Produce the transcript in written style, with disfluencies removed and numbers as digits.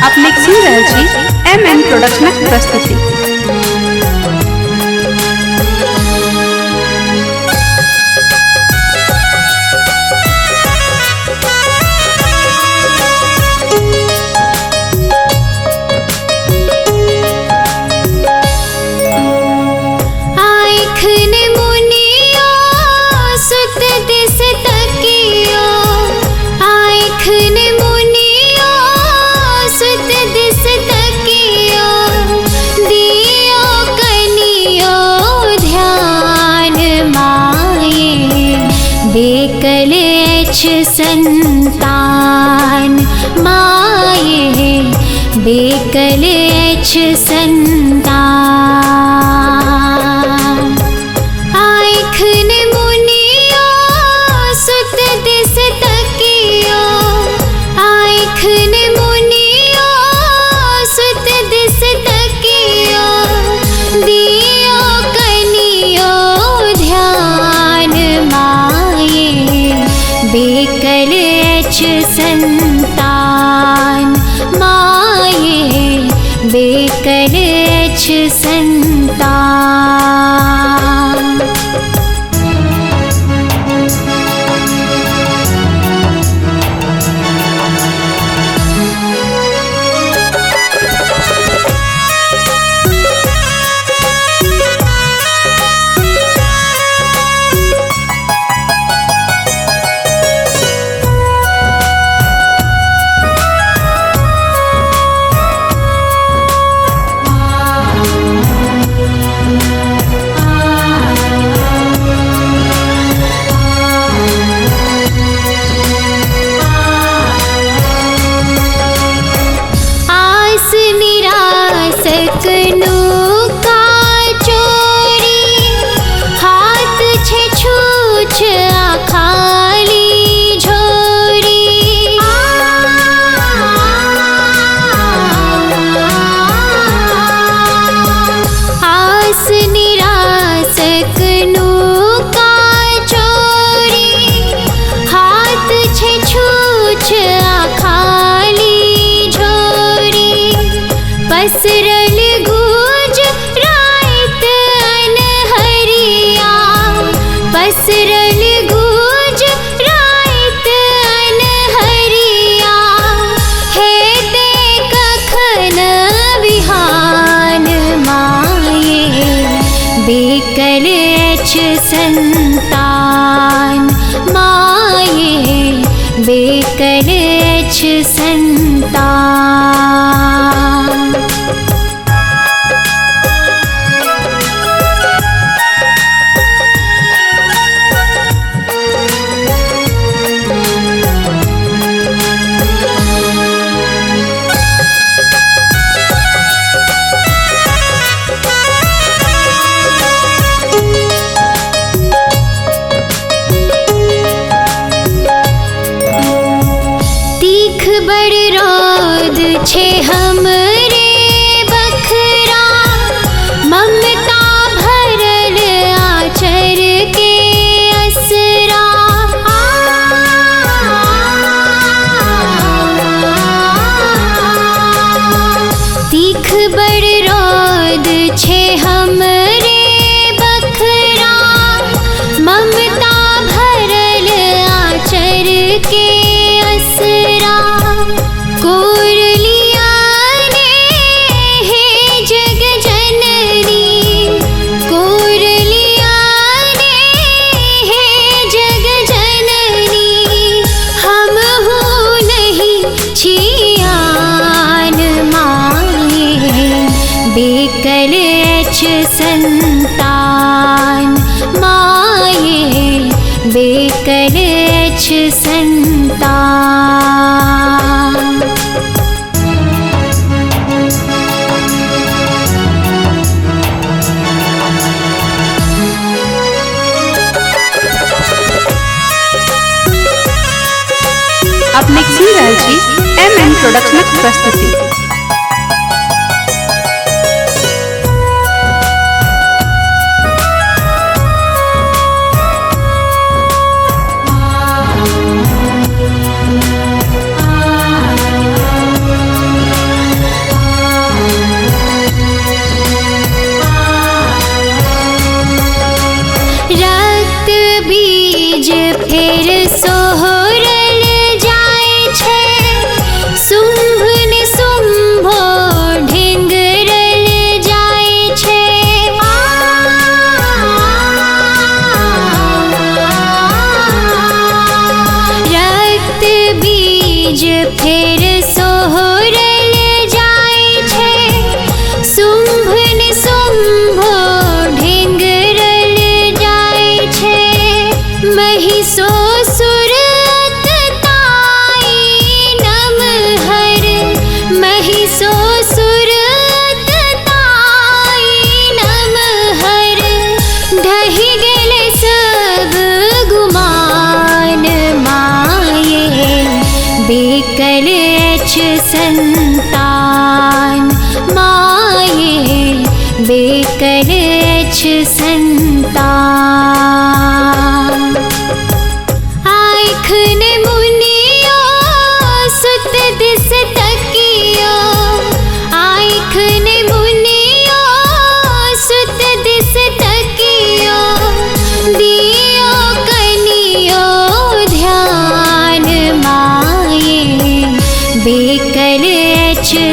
अपने सुन रहल छी एमएन प्रोडक्शनक प्रस्तुति। बेकल संतान माये बेकल संतान आँखन मुनियो सुत दिस तकियो आँखन मुनियो सुत दिस तकियो दियो कनियो ध्यान बेकल संतान माये बेकल संतान। पसरल गूंज रात अनहरिया पसरल गूंज रात अनहरिया हे ते कखन बिहान माये बेकल संतान माये बेकल संतान। बड़ रौद छे हमरे बखरा ममता भरल आचर के असरा तीख बड़ रौद छे हमरे बखरा ममता भरल आचर के असरा कोरलिया ने हे जग जननी कोरलिया ने हे जग जननी हम हो नहीं छियान माये बेकल संतान माये बेकल संतान। अपने सुन रहल छी एमएन प्रोडक्शनक प्रस्तुति। फेर सोहरल जाय छै, शुंभ निशुंभ ढेंगरल जाय छै, महिषासुर अतताई नमहर, महिषासुर अतताई नमहर, ढहि गेल सब गुमान माये, बेकल अछि संतान माये, बेकल अछि संतान। आँखिन मुनियो सुत दिस तकियो, आँखिन मुनियो सुत दिस तकियो, दियो कनियो ध्यान माये, बेकल अछि